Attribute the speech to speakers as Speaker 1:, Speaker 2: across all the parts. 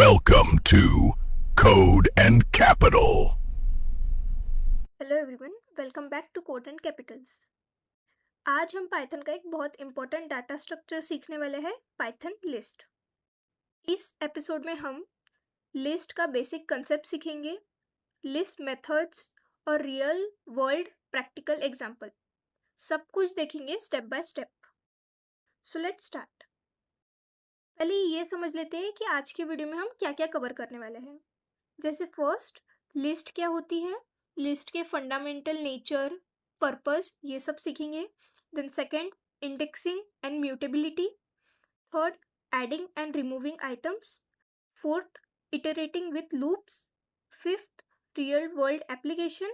Speaker 1: Welcome to Code and Capital.
Speaker 2: Hello everyone, welcome back to code and capitals. आज हम Python का एक बहुत इंपॉर्टेंट डाटा स्ट्रक्चर सीखने वाले हैं, पाइथन लिस्ट। इस एपिसोड में हम लिस्ट का बेसिक कंसेप्ट सीखेंगे, लिस्ट मेथड्स और रियल वर्ल्ड प्रैक्टिकल एग्जांपल, सब कुछ देखेंगे step by step. So let's start. पहले ये समझ लेते हैं कि आज की वीडियो में हम क्या क्या कवर करने वाले हैं। जैसे फर्स्ट, लिस्ट क्या होती है, लिस्ट के फंडामेंटल नेचर, पर्पस, ये सब सीखेंगे। Then second, indexing and mutability. Third, adding and removing items. Fourth, iterating with loops. Fifth, real world application.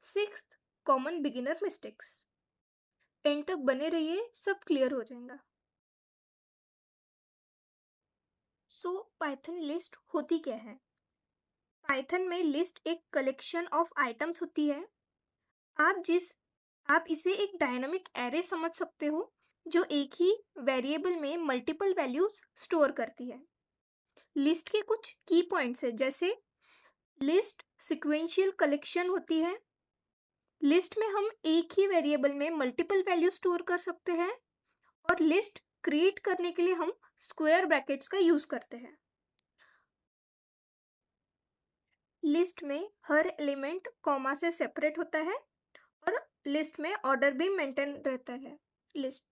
Speaker 2: Sixth, common beginner mistakes. End तक बने रहिए, सब क्लियर हो जाएगा। सो पाइथन लिस्ट होती क्या है? पाइथन में लिस्ट एक कलेक्शन ऑफ आइटम्स होती है। आप इसे एक डायनामिक एरे समझ सकते हो जो एक ही वेरिएबल में मल्टीपल वैल्यूज स्टोर करती है। लिस्ट के कुछ की पॉइंट्स है, जैसे लिस्ट सिक्वेंशियल कलेक्शन होती है। लिस्ट में हम एक ही वेरिएबल में मल्टीपल वैल्यू स्टोर कर सकते हैं, और लिस्ट क्रिएट करने के लिए हम स्क्वायर ब्रैकेट्स का यूज करते हैं। लिस्ट में हर एलिमेंट कॉमा से सेपरेट होता है, और लिस्ट में ऑर्डर भी मेंटेन रहता है। लिस्ट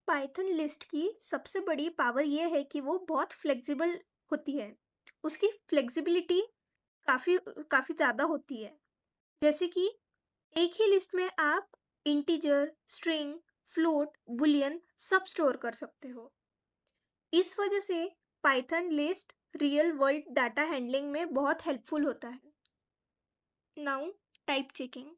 Speaker 2: पाइथन लिस्ट की सबसे बड़ी पावर ये है कि वो बहुत फ्लेक्सिबल होती है। उसकी फ्लेक्सिबिलिटी काफ़ी काफ़ी ज़्यादा होती है। जैसे कि एक ही लिस्ट में आप इंटीजर, स्ट्रिंग, फ्लोट, बुलियन सब स्टोर कर सकते हो। इस वजह से Python list real world data handling में बहुत हेल्पफुल होता है। Now, type checking.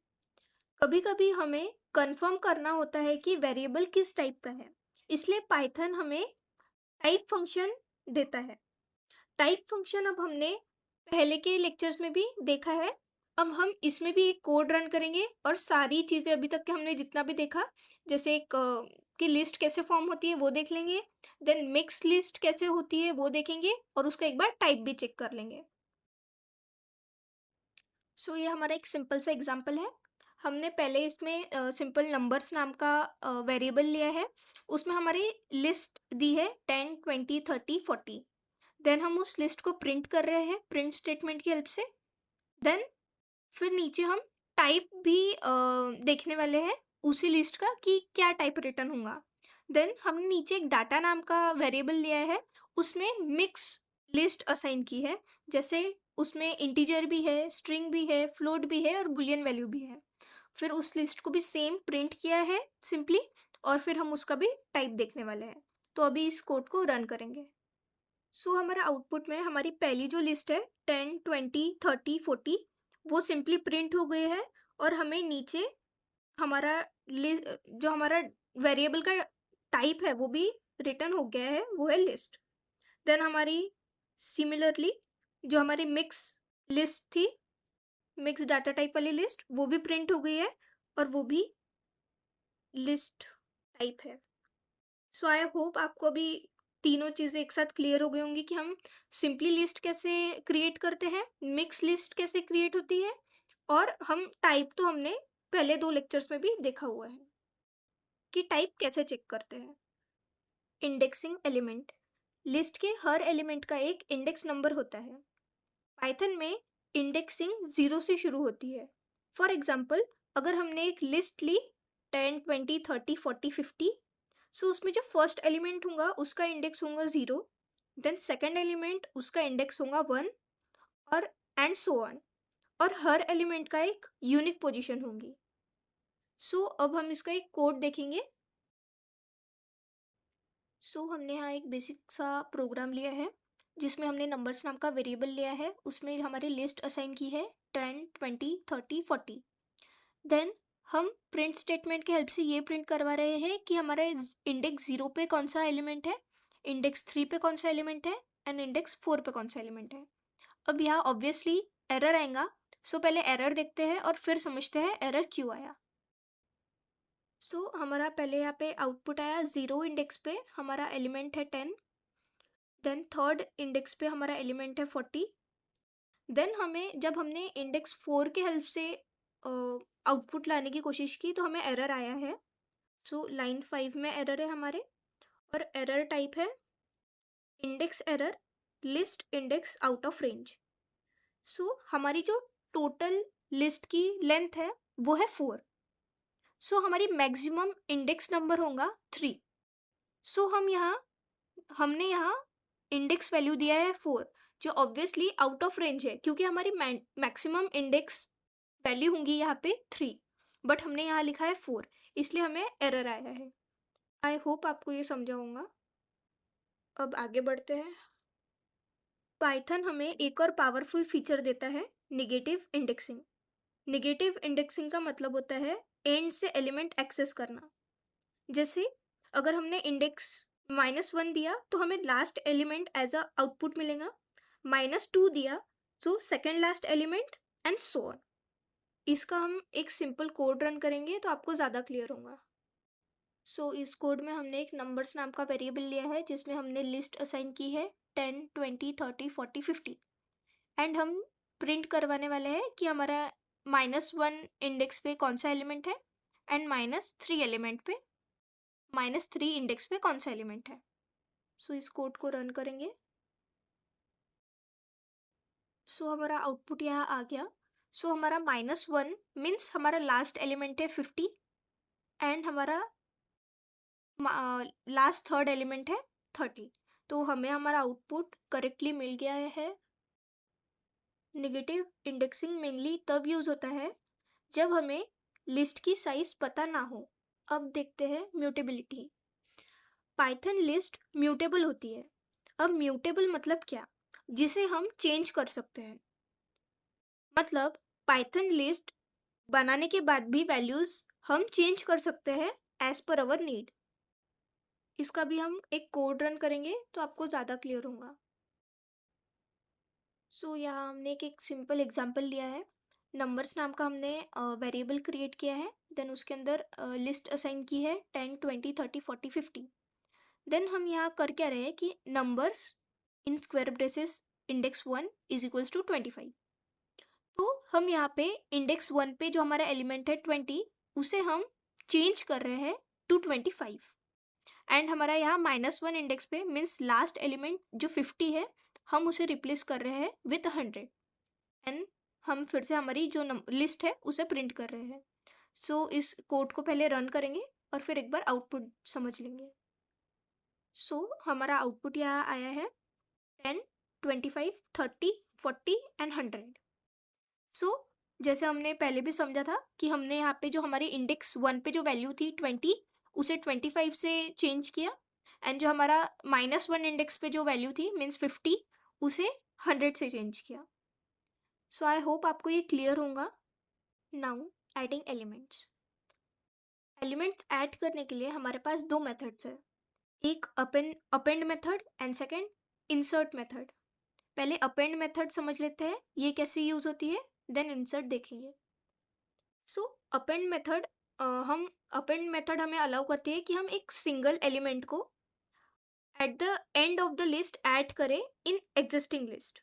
Speaker 2: कभी कभी हमें कंफर्म करना होता है कि वेरिएबल किस टाइप का है, इसलिए पाइथन हमें टाइप फंक्शन देता है। टाइप फंक्शन अब हमने पहले के लेक्चर्स में भी देखा है। अब हम इसमें भी एक कोड रन करेंगे और सारी चीज़ें अभी तक के हमने जितना भी देखा, जैसे एक की लिस्ट कैसे फॉर्म होती है वो देख लेंगे। देन मिक्स लिस्ट कैसे होती है वो देखेंगे, और उसका एक बार टाइप भी चेक कर लेंगे। सो ये हमारा एक सिंपल सा एग्जांपल है। हमने पहले इसमें सिंपल नंबर्स नाम का वेरिएबल लिया है। उसमें हमारी लिस्ट दी है 10, 20, 30, 40। देन हम उस लिस्ट को प्रिंट कर रहे हैं प्रिंट स्टेटमेंट की हेल्प से। देन फिर नीचे हम टाइप भी देखने वाले हैं उसी लिस्ट का कि क्या टाइप रिटर्न होगा। देन हमने नीचे एक डाटा नाम का वेरिएबल लिया है, उसमें मिक्स लिस्ट असाइन की है। जैसे उसमें इंटीजर भी है, स्ट्रिंग भी है, फ्लोट भी है और बुलियन वैल्यू भी है। फिर उस लिस्ट को भी सेम प्रिंट किया है सिंपली, और फिर हम उसका भी टाइप देखने वाले हैं। तो अभी इस कोड को रन करेंगे। सो हमारा आउटपुट में हमारी पहली जो लिस्ट है 10, 20, 30, 40, वो सिंपली प्रिंट हो गई है। और हमें नीचे हमारा जो हमारा वेरिएबल का टाइप है वो भी रिटर्न हो गया है, वो है लिस्ट। देन हमारी सिमिलरली जो हमारी मिक्स लिस्ट थी, मिक्स डाटा टाइप वाली लिस्ट, वो भी प्रिंट हो गई है और वो भी लिस्ट टाइप है। सो आई होप आपको अभी तीनों चीज़ें एक साथ क्लियर हो गई होंगी कि हम सिंपली लिस्ट कैसे क्रिएट करते हैं, मिक्स लिस्ट कैसे क्रिएट होती है, और हम टाइप तो हमने पहले 2 लेक्चर्स में भी देखा हुआ है कि टाइप कैसे चेक करते हैं। Indexing element. लिस्ट के हर एलिमेंट का एक इंडेक्स नंबर होता है। पाइथन में इंडेक्सिंग 0 से शुरू होती है। फॉर एग्जाम्पल, अगर हमने एक लिस्ट ली 10, 20, 30, 40, 50, सो उसमें जो फर्स्ट एलिमेंट होगा उसका इंडेक्स होगा 0। देन सेकेंड एलिमेंट उसका इंडेक्स होगा 1, और एंड सो ऑन। और हर एलिमेंट का एक यूनिक पोजीशन होगी। सो अब हम इसका एक कोड देखेंगे। सो हमने यहाँ एक बेसिक सा प्रोग्राम लिया है जिसमें हमने नंबर्स नाम का वेरिएबल लिया है। उसमें हमारी लिस्ट असाइन की है 10, 20, 30, 40। देन हम प्रिंट स्टेटमेंट की हेल्प से ये प्रिंट करवा रहे हैं कि हमारा इंडेक्स 0 पे कौन सा एलिमेंट है, इंडेक्स 3 पे कौन सा एलिमेंट है, एंड इंडेक्स 4 पे कौन सा एलिमेंट है। अब यहाँ ऑब्वियसली एरर आएगा। सो पहले एरर देखते हैं और फिर समझते हैं एरर क्यों आया। सो हमारा पहले यहाँ पे आउटपुट आया 0 इंडेक्स पे, हमारा एलिमेंट है 10। देन थर्ड इंडेक्स पे हमारा एलिमेंट है 40। देन जब हमने इंडेक्स 4 के हेल्प से आउटपुट लाने की कोशिश की तो हमें एरर आया है। सो लाइन 5 में एरर है हमारे, और एरर टाइप है index error, list index out of range. So हमारी जो टोटल लिस्ट की लेंथ है वो है 4। सो हमारी मैक्सिमम इंडेक्स नंबर होगा 3। सो हमने यहाँ इंडेक्स वैल्यू दिया है 4, जो ऑब्वियसली आउट ऑफ रेंज है क्योंकि हमारी मैक्सिमम इंडेक्स वैल्यू होंगी यहाँ पे 3, बट हमने यहाँ लिखा है 4, इसलिए हमें एरर आया है। आई होप आपको ये समझा होगा। अब आगे बढ़ते हैं। पाइथन हमें एक और पावरफुल फीचर देता है, निगेटिव इंडेक्सिंग। निगेटिव इंडेक्सिंग का मतलब होता है एंड से एलिमेंट एक्सेस करना। जैसे अगर हमने इंडेक्स -1 दिया तो हमें last element as a output मिलेगा, -2 दिया तो second last element, and so on. इसका हम एक सिंपल कोड रन करेंगे तो आपको ज़्यादा क्लियर होगा। सो इस कोड में हमने एक नंबर्स नाम का वेरिएबल लिया है जिसमें हमने लिस्ट असाइन की है 10, 20, 30, 40, 50, एंड हम प्रिंट करवाने वाले हैं कि हमारा -1 इंडेक्स पे कौन सा एलिमेंट है एंड -3 एलिमेंट पे -3 इंडेक्स पे कौन सा एलिमेंट है। सो इस कोड को रन करेंगे। सो हमारा आउटपुट यहाँ आ गया। सो हमारा -1 मीन्स हमारा लास्ट एलिमेंट है 50 एंड हमारा लास्ट थर्ड एलिमेंट है 30। तो हमें हमारा आउटपुट करेक्टली मिल गया है। नेगेटिव इंडेक्सिंग मेनली तब यूज होता है जब हमें लिस्ट की साइज पता ना हो। अब देखते हैं म्यूटेबिलिटी। पाइथन लिस्ट म्यूटेबल होती है। अब म्यूटेबल मतलब क्या? जिसे हम चेंज कर सकते हैं। मतलब पाइथन लिस्ट बनाने के बाद भी वैल्यूज हम चेंज कर सकते हैं एज पर अवर नीड। इसका भी हम एक कोड रन करेंगे तो आपको ज़्यादा क्लियर होगा। सो यहाँ हमने एक सिंपल एग्जांपल लिया है। नंबर्स नाम का हमने वेरिएबल क्रिएट किया है, देन उसके अंदर लिस्ट असाइन की है 10, 20, 30, 40, 50। देन हम यहाँ कर क्या रहे हैं कि numbers in square braces index 1 is equals to 25। तो हम यहाँ पे इंडेक्स 1 पे जो हमारा एलिमेंट है 20, उसे हम चेंज कर रहे हैं टू 25, एंड हमारा यहाँ -1 इंडेक्स पे मीन्स लास्ट एलिमेंट जो 50 है हम उसे रिप्लेस कर रहे हैं विथ 100, एंड हम फिर से हमारी जो लिस्ट है उसे प्रिंट कर रहे हैं। सो इस कोड को पहले रन करेंगे और फिर एक बार आउटपुट समझ लेंगे। सो हमारा आउटपुट यहाँ आया है 10, 25, 30, 40 एंड 100। सो जैसे हमने पहले भी समझा था कि हमने यहाँ पे जो हमारी इंडेक्स 1 पे जो वैल्यू थी 20, उसे 25 से चेंज किया, एंड जो हमारा -1 इंडेक्स पे जो वैल्यू थी मीन्स 50, उसे 100 से चेंज किया। सो आई होप आपको ये क्लियर होगा। Now adding elements. Elements add करने के लिए हमारे पास दो मेथड्स है, एक append method and second insert method. पहले अपेंड मेथड समझ लेते हैं ये कैसे यूज होती है, देन इंसर्ट देखेंगे। सो अपेंड मेथड हमें अलाउ करती है कि हम एक सिंगल एलिमेंट को at the end of the list add करें इन एग्जिस्टिंग लिस्ट।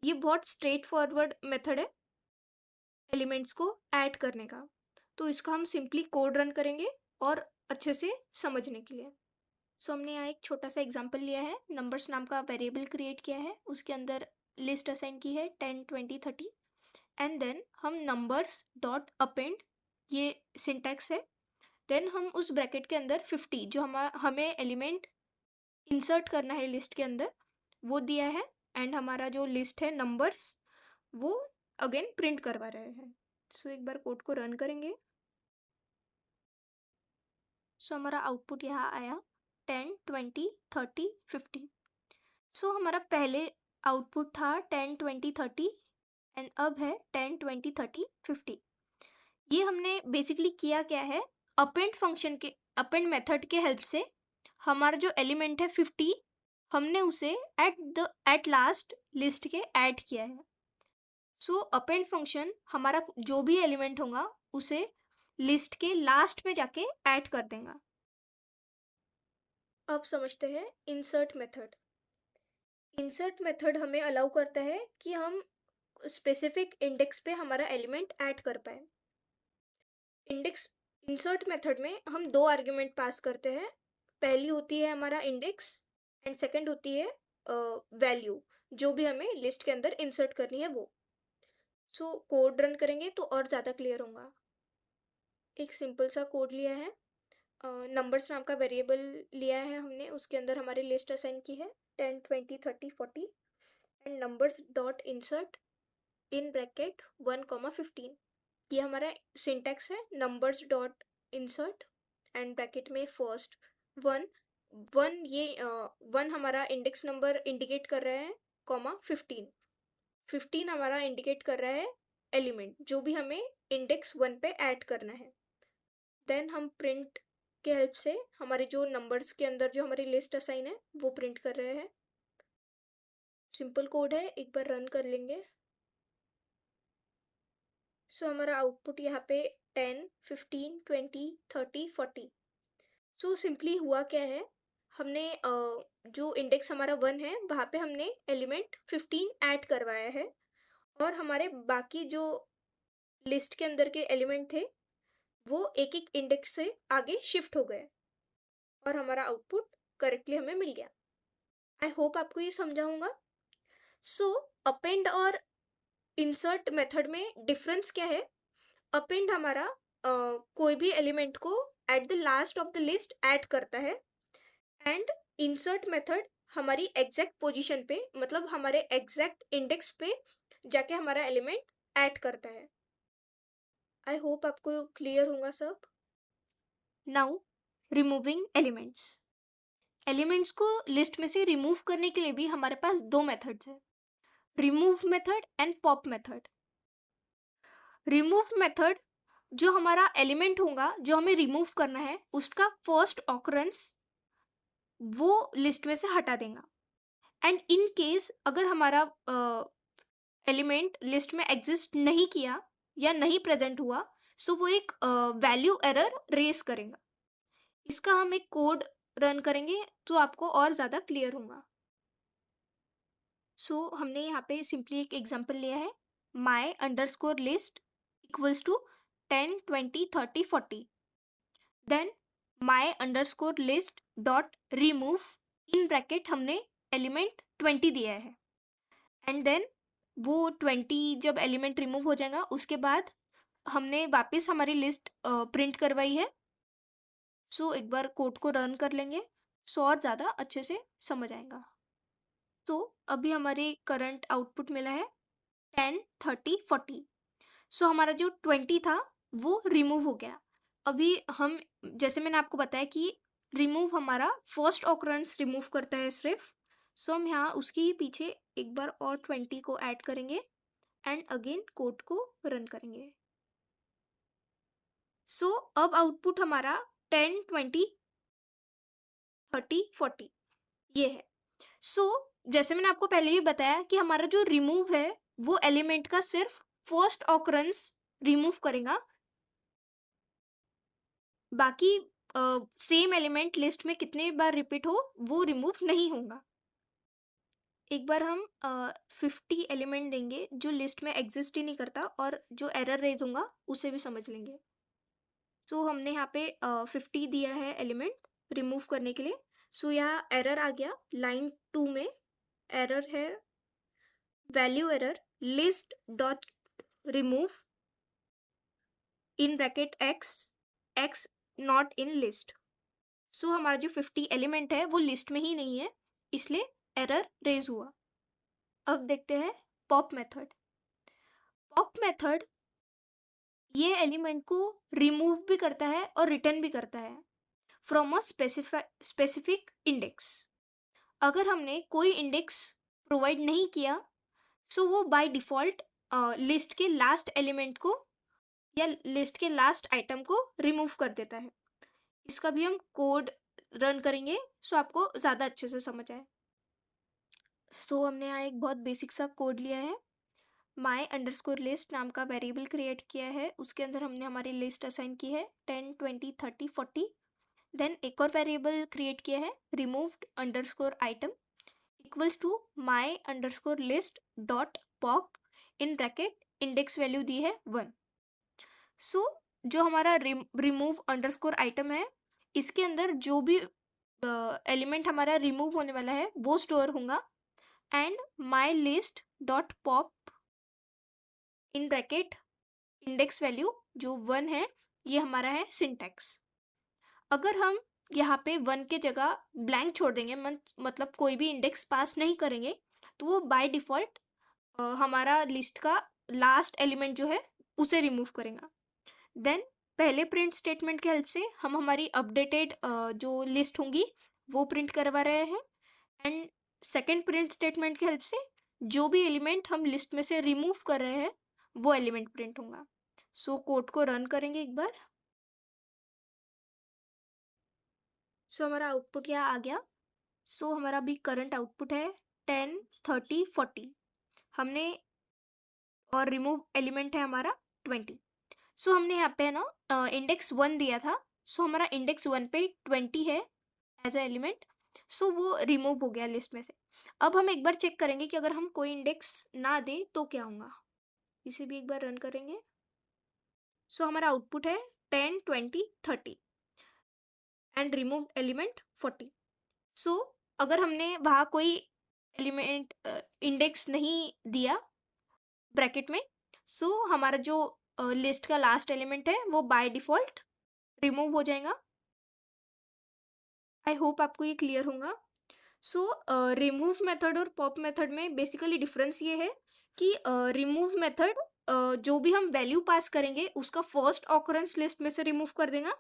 Speaker 2: ये बहुत स्ट्रेट फॉरवर्ड मेथड है एलिमेंट्स को ऐड करने का। तो इसका हम सिंपली कोड रन करेंगे और अच्छे से समझने के लिए। सो हमने यहाँ एक छोटा सा एग्जांपल लिया है, नंबर्स नाम का वेरिएबल क्रिएट किया है, उसके अंदर लिस्ट असाइन की है 10, 20, 30, एंड देन हम नंबर्स डॉट अपेंड, ये सिंटैक्स है, देन हम उस ब्रैकेट के अंदर 50 जो हमें एलिमेंट इंसर्ट करना है लिस्ट के अंदर वो दिया है, एंड हमारा जो लिस्ट है नंबर्स वो अगेन प्रिंट करवा रहे हैं। सो एक बार कोड को रन करेंगे। सो हमारा आउटपुट यहाँ आया 10, 20, 30, 50। सो हमारा पहले आउटपुट था 10, 20, 30 एंड अब है 10, 20, 30, 50। ये हमने बेसिकली किया क्या है, अपेंड मेथड के हेल्प से हमारा जो एलिमेंट है 50, हमने उसे एट लास्ट लिस्ट के ऐड किया है। सो अपेंड फंक्शन हमारा जो भी एलिमेंट होगा उसे लिस्ट के लास्ट में जाके ऐड कर देगा। अब समझते हैं इंसर्ट मेथड। इंसर्ट मेथड हमें अलाउ करता है कि हम स्पेसिफिक इंडेक्स पे हमारा एलिमेंट ऐड कर पाए। इंडेक्स इंसर्ट मेथड में हम दो आर्ग्यूमेंट पास करते हैं। पहली होती है हमारा इंडेक्स एंड सेकंड होती है वैल्यू, जो भी हमें लिस्ट के अंदर इंसर्ट करनी है वो। सो कोड रन करेंगे तो और ज़्यादा क्लियर होगा। एक सिंपल सा कोड लिया है, नंबर्स नाम का वेरिएबल लिया है हमने, उसके अंदर हमारी लिस्ट असाइन की है 10 20 30 40 and numbers dot insert in bracket 1,15। ये हमारा सिंटैक्स है, numbers dot insert and bracket में फर्स्ट वन वन, ये वन हमारा इंडेक्स नंबर इंडिकेट कर रहा है, कॉमा 15 हमारा इंडिकेट कर रहा है एलिमेंट जो भी हमें इंडेक्स 1 पे ऐड करना है। देन हम प्रिंट के हेल्प से हमारे जो नंबर्स के अंदर जो हमारी लिस्ट असाइन है वो प्रिंट कर रहे हैं। सिंपल कोड है, एक बार रन कर लेंगे। सो हमारा आउटपुट यहाँ पे 10 15 20 30 40। सो सिंपली हुआ क्या है, हमने जो इंडेक्स हमारा 1 है वहाँ पे हमने एलिमेंट 15 ऐड करवाया है और हमारे बाकी जो लिस्ट के अंदर के एलिमेंट थे वो एक एक इंडेक्स से आगे शिफ्ट हो गए और हमारा आउटपुट करेक्टली हमें मिल गया। आई होप आपको ये समझा होगा। सो अपेंड और इंसर्ट मेथड में डिफरेंस क्या है? अपेंड हमारा कोई भी एलिमेंट को at the last of the list add करता है एंड इंसर्ट मेथड हमारी एग्जैक्ट पोजीशन पे, मतलब हमारे एग्जैक्ट इंडेक्स पे जाके हमारा एलिमेंट ऐड करता है। आई होप आपको क्लियर होगा सब। Now removing elements. एलिमेंट्स को लिस्ट में से रिमूव करने के लिए भी हमारे पास दो मेथड्स हैं, remove method and pop method. Remove method जो हमारा एलिमेंट होगा जो हमें रिमूव करना है उसका फर्स्ट ऑकरेंस वो लिस्ट में से हटा देगा एंड इन केस अगर हमारा एलिमेंट लिस्ट में एग्जिस्ट नहीं किया या नहीं प्रेजेंट हुआ सो वो एक वैल्यू एरर रेस करेगा। इसका हम एक कोड रन करेंगे तो आपको और ज़्यादा क्लियर होगा। सो हमने यहाँ पे सिंपली एक एग्जांपल लिया है, my underscore list equals to 10 20 30 40। Then my underscore list dot remove in bracket हमने एलिमेंट 20 दिया है एंड देन वो 20 जब एलिमेंट रिमूव हो जाएगा उसके बाद हमने वापस हमारी लिस्ट प्रिंट करवाई है। सो एक बार कोड को रन कर लेंगे सो और ज़्यादा अच्छे से समझ आएगा। तो अभी हमारे करंट आउटपुट मिला है 10 30 40। सो हमारा जो 20 था वो रिमूव हो गया। अभी हम, जैसे मैंने आपको बताया कि रिमूव हमारा फर्स्ट ऑकरेंस रिमूव करता है सिर्फ, सो हम यहाँ उसके ही पीछे एक बार और 20 को ऐड करेंगे एंड अगेन कोड को रन करेंगे। सो अब आउटपुट हमारा 10 20 30 40 ये है। सो जैसे मैंने आपको पहले ही बताया कि हमारा जो रिमूव है वो एलिमेंट का सिर्फ फर्स्ट ऑकरेंस रिमूव करेगा, बाकी सेम एलिमेंट लिस्ट में कितने बार रिपीट हो वो रिमूव नहीं होगा। एक बार हम 50 एलिमेंट देंगे जो लिस्ट में एग्जिस्ट ही नहीं करता और जो एरर रेज होगा उसे भी समझ लेंगे। सो हमने यहाँ पे 50 दिया है एलिमेंट रिमूव करने के लिए। सो यहाँ एरर आ गया, लाइन 2 में एरर है value error list dot remove in bracket x not in list. So हमारा जो 50 एलिमेंट है वो लिस्ट में ही नहीं है इसलिए एरर रेज हुआ। अब देखते हैं पॉप मेथड। पॉप मेथड ये एलिमेंट को रिमूव भी करता है और रिटर्न भी करता है फ्रॉम अ स्पेसिफिक इंडेक्स। अगर हमने कोई इंडेक्स प्रोवाइड नहीं किया सो वो बाय डिफ़ॉल्ट लिस्ट के लास्ट एलिमेंट को या लिस्ट के लास्ट आइटम को रिमूव कर देता है। इसका भी हम कोड रन करेंगे सो आपको ज़्यादा अच्छे से समझ आए। सो हमने यहाँ एक बहुत बेसिक सा कोड लिया है, माई अंडरस्कोर लिस्ट नाम का वेरिएबल क्रिएट किया है, उसके अंदर हमने हमारी लिस्ट असाइन की है 10 20 30 40। देन एक और वेरिएबल क्रिएट किया है removed underscore item equals to my underscore list dot pop in bracket index value दी है 1। सो जो हमारा रिमूव अंडरस्कोर आइटम है, इसके अंदर जो भी एलिमेंट हमारा रिमूव होने वाला है वो स्टोर होगा। And my list dot pop in bracket index value जो 1 है, ये हमारा है सिंटैक्स। अगर हम यहाँ पे 1 के जगह ब्लैंक छोड़ देंगे, मतलब कोई भी इंडेक्स पास नहीं करेंगे, तो वो बाय डिफ़ॉल्ट हमारा लिस्ट का लास्ट एलिमेंट जो है उसे रिमूव करेगा। देन पहले प्रिंट स्टेटमेंट की हेल्प से हम हमारी अपडेटेड जो लिस्ट होंगी वो प्रिंट करवा रहे हैं। एंड सेकेंड प्रिंट स्टेटमेंट की हेल्प से जो भी एलिमेंट हम लिस्ट में से रिमूव कर रहे हैं वो एलिमेंट प्रिंट होगा। सो कोड को रन करेंगे एक बार। सो हमारा आउटपुट यहाँ आ गया। सो हमारा अभी करंट आउटपुट है 10, 30, 40। हमने और रिमूव एलिमेंट है हमारा 20। सो हमने यहाँ पे है ना इंडेक्स 1 दिया था। सो हमारा इंडेक्स 1 पे 20 है एज ए एलिमेंट। सो वो रिमूव हो गया लिस्ट में से। अब हम एक बार चेक करेंगे कि अगर हम कोई इंडेक्स ना दे तो क्या होगा। इसे भी एक बार रन करेंगे। सो हमारा आउटपुट है 10, 20, 30 एंड रिमूव एलिमेंट 40। सो अगर हमने वहाँ कोई एलिमेंट इंडेक्स नहीं दिया ब्रैकेट में, सो हमारा जो लिस्ट का लास्ट एलिमेंट है वो बाय डिफ़ॉल्ट रिमूव हो जाएगा। आई होप आपको ये क्लियर होगा। सो रिमूव मेथड और पॉप मेथड में बेसिकली डिफरेंस ये है कि रिमूव मेथड जो भी हम वैल्यू पास करेंगे उसका फर्स्ट ऑकरेंस लिस्ट में से रिमूव कर देगा।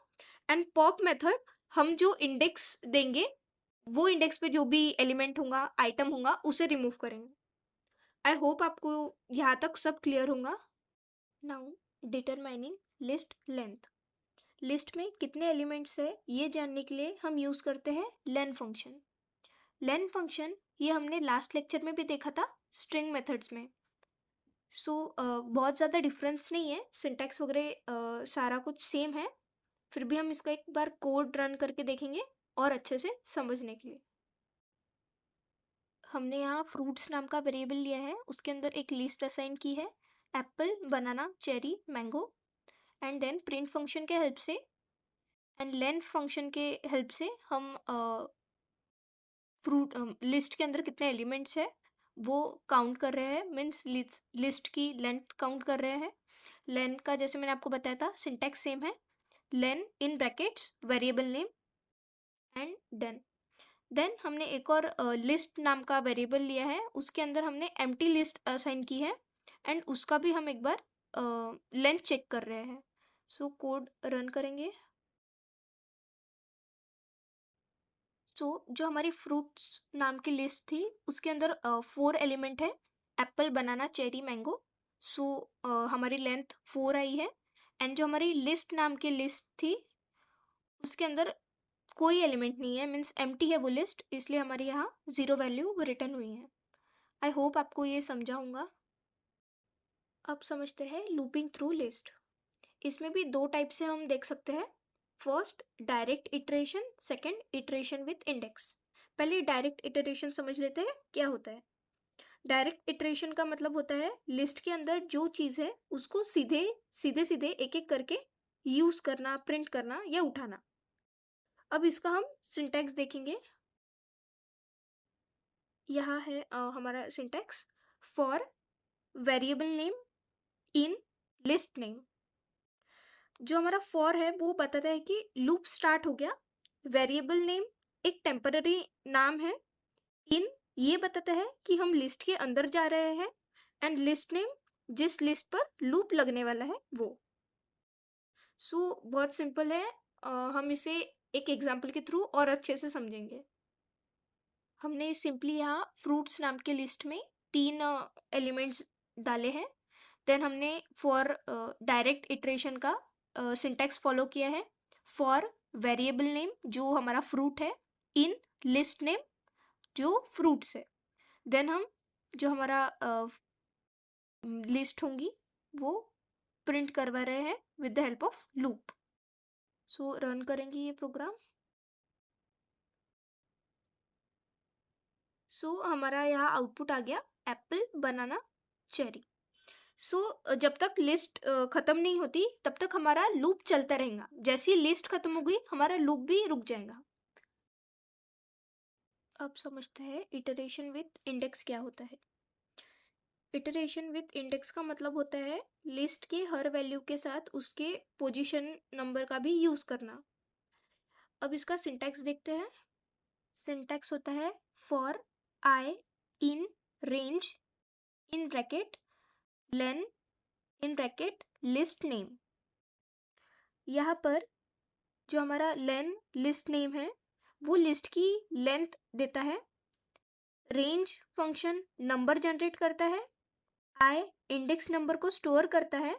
Speaker 2: एंड पॉप मेथड हम जो इंडेक्स देंगे वो इंडेक्स पे जो भी एलिमेंट होगा, आइटम होगा, उसे रिमूव करेंगे। आई होप आपको यहाँ तक सब क्लियर होगा। Now determining list length. List में कितने एलिमेंट्स है ये जानने के लिए हम यूज़ करते हैं लेन फंक्शन। लेन फंक्शन ये हमने लास्ट लेक्चर में भी देखा था स्ट्रिंग मेथड्स में। सो बहुत ज़्यादा डिफरेंस नहीं है, सिंटैक्स वगैरह सारा कुछ सेम है। फिर भी हम इसका एक बार कोड रन करके देखेंगे और अच्छे से समझने के लिए। हमने यहाँ फ्रूट्स नाम का वेरिएबल लिया है, उसके अंदर एक लिस्ट असाइन की है apple, banana, cherry, mango. And then print function के हेल्प से एंड लेंथ फंक्शन के हेल्प से हम फ्रूट लिस्ट के अंदर कितने एलिमेंट्स है वो काउंट कर रहे हैं। मीन्स लिस्ट की लेंथ काउंट कर रहे हैं। लेंथ का जैसे मैंने आपको बताया था सिंटैक्स सेम है, len in brackets variable name and done. Then हमने एक और लिस्ट नाम का वेरिएबल लिया है, उसके अंदर हमने एम्प्टी लिस्ट असाइन की है एंड उसका भी हम एक बार लेंथ चेक कर रहे हैं। सो कोड रन करेंगे। सो जो हमारी फ्रूट्स नाम की लिस्ट थी उसके अंदर 4 एलिमेंट है, एप्पल, बनाना, चेरी, मैंगो। सो हमारी लेंथ 4 आई है। एंड जो हमारी लिस्ट नाम की लिस्ट थी उसके अंदर कोई एलिमेंट नहीं है, मीन्स एम्प्टी है वो लिस्ट, इसलिए हमारी यहाँ 0 वैल्यू रिटर्न हुई है। आई होप आपको ये समझा होगा। अब समझते हैं लूपिंग थ्रू लिस्ट। इसमें भी 2 टाइप से हम देख सकते हैं। First direct iteration, second iteration with index. पहले डायरेक्ट इटरेशन समझ लेते हैं क्या होता है। डायरेक्ट इटरेशन का मतलब होता है लिस्ट के अंदर जो चीज़ है उसको सीधे सीधे एक एक करके यूज़ करना, प्रिंट करना या उठाना। अब इसका हम सिंटैक्स देखेंगे। यहाँ है हमारा syntax for variable name in list name. जो हमारा फॉर है वो बताता है कि लूप स्टार्ट हो गया, वेरिएबल नेम एक टेम्पररी नाम है, इन ये बताता है कि हम लिस्ट के अंदर जा रहे हैं, एंड लिस्ट नेम जिस लिस्ट पर लूप लगने वाला है वो। सो बहुत सिंपल है, हम इसे एक एग्जाम्पल के थ्रू और अच्छे से समझेंगे। हमने सिंपली यहाँ फ्रूट्स नाम के लिस्ट में 3 एलिमेंट्स डाले हैं। देन हमने फॉर डायरेक्ट इटरेशन का सिंटैक्स फॉलो किया है। फॉर वेरिएबल नेम जो हमारा फ्रूट है, इन लिस्ट नेम जो फ्रूट्स है। देन हम जो हमारा लिस्ट होंगी वो प्रिंट करवा रहे हैं with the help of loop. So run करेंगे ये प्रोग्राम। सो हमारा यहाँ आउटपुट आ गया एप्पल, बनाना, चेरी। सो जब तक लिस्ट ख़त्म नहीं होती तब तक हमारा लूप चलता रहेगा। जैसे ही लिस्ट ख़त्म हो गई हमारा लूप भी रुक जाएगा। अब समझते हैं इटरेशन विथ इंडेक्स क्या होता है। इटरेशन विथ इंडेक्स का मतलब होता है लिस्ट के हर वैल्यू के साथ उसके पोजीशन नंबर का भी यूज़ करना। अब इसका सिंटैक्स देखते हैं। सिंटैक्स होता है for I in range in bracket lane in bracket list name. यहाँ पर जो हमारा लेन लिस्ट नेम है वो लिस्ट की लेंथ देता है। रेंज फंक्शन नंबर जनरेट करता है। आई इंडेक्स नंबर को स्टोर करता है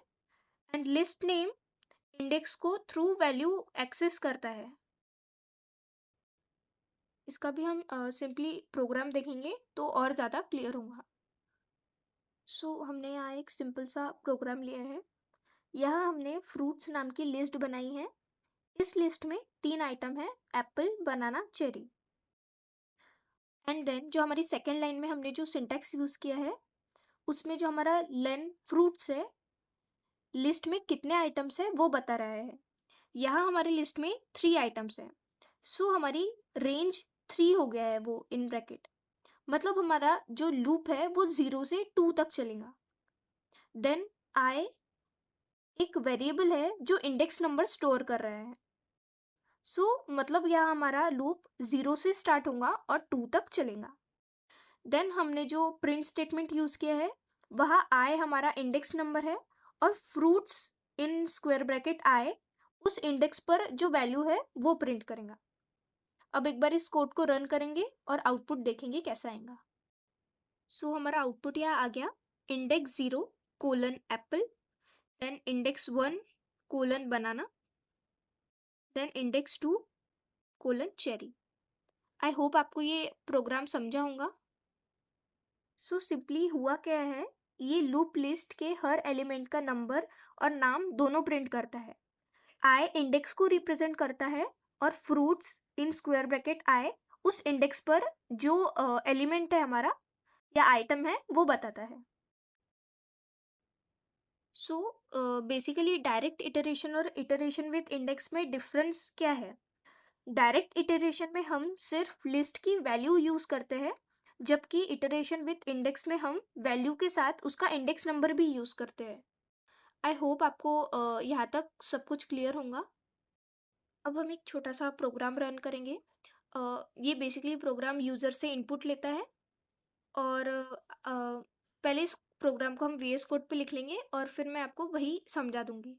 Speaker 2: एंड लिस्ट नेम इंडेक्स को थ्रू वैल्यू एक्सेस करता है। इसका भी हम सिंपली प्रोग्राम देखेंगे तो और ज़्यादा क्लियर होगा। सो हमने यहाँ एक सिंपल सा प्रोग्राम लिया है। यहाँ हमने फ्रूट्स नाम की लिस्ट बनाई है। इस लिस्ट में 3 आइटम है, apple, banana, cherry. And then जो हमारी सेकेंड लाइन में हमने जो सिंटैक्स यूज़ किया है उसमें जो हमारा लेन फ्रूट्स है लिस्ट में कितने आइटम्स है वो बता रहा है। यहाँ हमारी लिस्ट में 3 आइटम्स है। सो हमारी रेंज 3 हो गया है वो इन ब्रैकेट। मतलब हमारा जो लूप है वो 0 से 2 तक चलेगा। देन आई एक वेरिएबल है जो इंडेक्स नंबर स्टोर कर रहा है। मतलब यहाँ हमारा लूप 0 से स्टार्ट होगा और 2 तक चलेगा। देन हमने जो प्रिंट स्टेटमेंट यूज़ किया है वहाँ आई हमारा इंडेक्स नंबर है और फ्रूट्स इन स्क्वायर ब्रैकेट आई उस इंडेक्स पर जो वैल्यू है वो प्रिंट करेगा। अब एक बार इस कोड को रन करेंगे और आउटपुट देखेंगे कैसा आएगा। हमारा आउटपुट यहाँ आ गया index 0 colon apple, then index 1 colon banana, then index 2 colon cherry. I hope आपको ये प्रोग्राम समझा होगा। सिंपली हुआ क्या है, ये लूप लिस्ट के हर एलिमेंट का नंबर और नाम दोनों प्रिंट करता है। आई इंडेक्स को रिप्रेजेंट करता है और फ्रूट्स इन स्क्वायर ब्रैकेट आई उस इंडेक्स पर जो एलिमेंट है हमारा या आइटम है वो बताता है। बेसिकली डायरेक्ट इटरेशन और इटरेशन विथ इंडेक्स में डिफरेंस क्या है। डायरेक्ट इटरेशन में हम सिर्फ लिस्ट की वैल्यू यूज़ करते हैं, जबकि इटरेशन विथ इंडेक्स में हम वैल्यू के साथ उसका इंडेक्स नंबर भी यूज़ करते हैं। आई होप आपको यहाँ तक सब कुछ क्लियर होगा। अब हम एक छोटा सा प्रोग्राम रन करेंगे। ये बेसिकली प्रोग्राम यूज़र से इनपुट लेता है और पहले इस प्रोग्राम को हम VS कोड पे लिख लेंगे और फिर मैं आपको वही समझा दूंगी।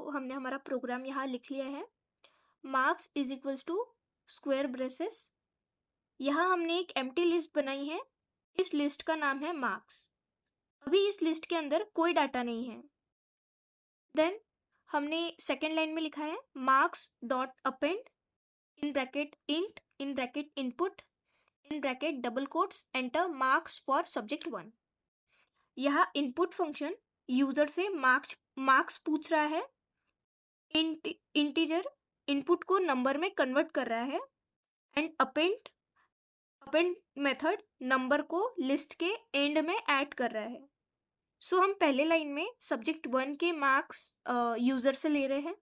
Speaker 2: हमने हमारा प्रोग्राम यहाँ लिख लिया है। Marks is equals to square braces. यहाँ हमने एक एम्प्टी लिस्ट बनाई है। इस लिस्ट का नाम है मार्क्स। अभी इस लिस्ट के अंदर कोई डाटा नहीं है। देन हमने सेकेंड लाइन में लिखा है marks dot append in bracket int in bracket input in bracket double quotes enter marks for subject 1। यहाँ इनपुट फंक्शन यूजर से मार्क्स पूछ रहा है। इंटीजर इनपुट को नंबर में कन्वर्ट कर रहा है एंड अपेंड मेथड नंबर को लिस्ट के एंड में ऐड कर रहा है। हम पहले लाइन में सब्जेक्ट 1 के मार्क्स यूजर से ले रहे हैं।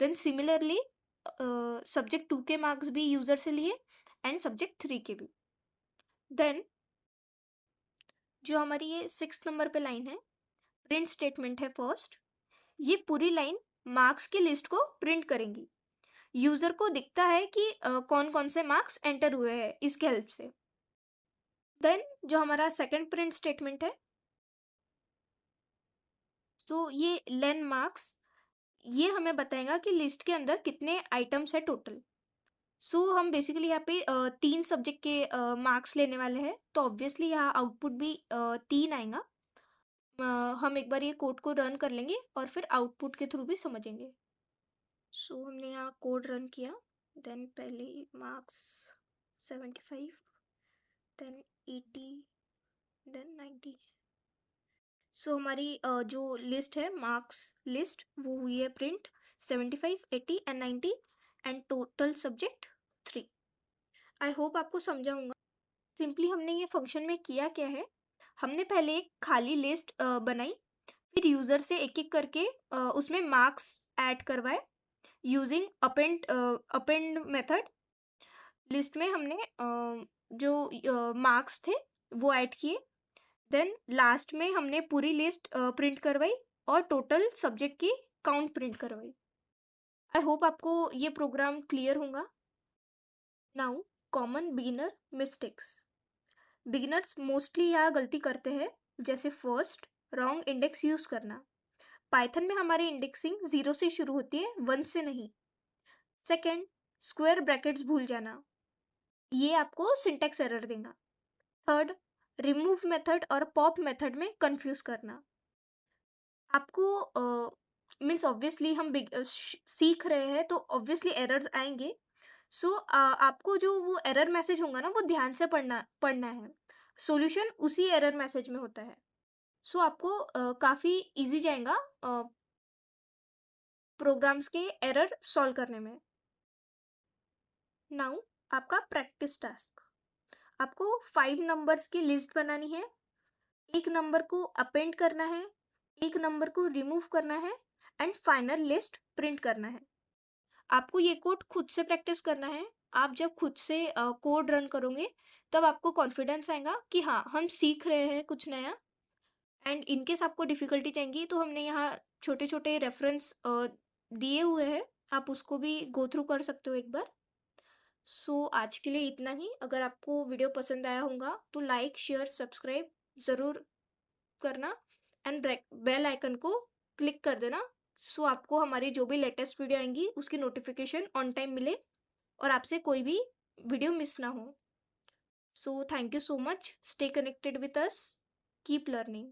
Speaker 2: देन सिमिलरली सब्जेक्ट 2 के मार्क्स भी यूजर से लिए एंड सब्जेक्ट 3 के भी। देन जो हमारी ये 6 नंबर पे लाइन है प्रिंट स्टेटमेंट है फर्स्ट। ये पूरी लाइन मार्क्स की लिस्ट को प्रिंट करेंगी। यूजर को दिखता है कि कौन कौन से मार्क्स एंटर हुए हैं इसके हेल्प से। देन जो हमारा सेकंड प्रिंट स्टेटमेंट है ये लेन मार्क्स, ये हमें बताएगा कि लिस्ट के अंदर कितने आइटम्स है टोटल। हम बेसिकली यहाँ पे 3 सब्जेक्ट के मार्क्स लेने वाले हैं, तो ऑब्वियसली यहाँ आउटपुट भी 3 आएगा। हम एक बार ये कोड को रन कर लेंगे और फिर आउटपुट के थ्रू भी समझेंगे। हमने यहाँ कोड रन किया। देन पहले मार्क्स 75, देन 80, देन 90। हमारी जो लिस्ट है मार्क्स लिस्ट वो हुई है print 75, 80 and 90 and total subject 3। I hope आपको समझा होगा। सिंपली हमने ये फंक्शन में किया क्या है, हमने पहले एक खाली लिस्ट बनाई, फिर यूज़र से एक-एक करके उसमें मार्क्स ऐड करवाए यूजिंग अपेंड मेथड। लिस्ट में हमने जो मार्क्स थे वो ऐड किए, देन लास्ट में हमने पूरी लिस्ट प्रिंट करवाई और टोटल सब्जेक्ट की काउंट प्रिंट करवाई। आई होप आपको ये प्रोग्राम क्लियर होगा। Now common beginner mistakes. Beginners mostly यहाँ गलती करते हैं, जैसे फर्स्ट रॉन्ग इंडेक्स यूज करना। पाइथन में हमारी इंडेक्सिंग 0 से शुरू होती है, 1 से नहीं। सेकेंड, स्क्वायर ब्रैकेट्स भूल जाना, ये आपको सिंटैक्स एरर देगा। थर्ड, रिमूव मेथड और पॉप मेथड में कंफ्यूज करना। आपको मीन्स ऑब्वियसली हम सीख रहे हैं तो ऑब्वियसली एरर्स आएंगे। सो आपको जो वो एरर मैसेज होगा ना, वो ध्यान से पढ़ना है। सॉल्यूशन उसी एरर मैसेज में होता है। सो आपको काफ़ी इजी जाएगा प्रोग्राम्स के एरर सॉल्व करने में। नाउ आपका प्रैक्टिस टास्क, आपको 5 नंबर्स की लिस्ट बनानी है, एक नंबर को अपेंड करना है, एक नंबर को रिमूव करना है एंड फाइनल लिस्ट प्रिंट करना है। आपको ये कोड खुद से प्रैक्टिस करना है। आप जब खुद से कोड रन करोगे तब आपको कॉन्फिडेंस आएगा कि हाँ, हम सीख रहे हैं कुछ नया। एंड इनकेस आपको डिफ़िकल्टी चाहिए तो हमने यहाँ छोटे छोटे रेफरेंस दिए हुए हैं, आप उसको भी गो थ्रू कर सकते हो एक बार। सो आज के लिए इतना ही। अगर आपको वीडियो पसंद आया होगा तो लाइक शेयर सब्सक्राइब ज़रूर करना एंड बेल आइकन को क्लिक कर देना, सो आपको हमारी जो भी लेटेस्ट वीडियो आएंगी उसकी नोटिफिकेशन ऑन टाइम मिले और आपसे कोई भी वीडियो मिस ना हो। So thank you so much, stay connected with us, keep learning.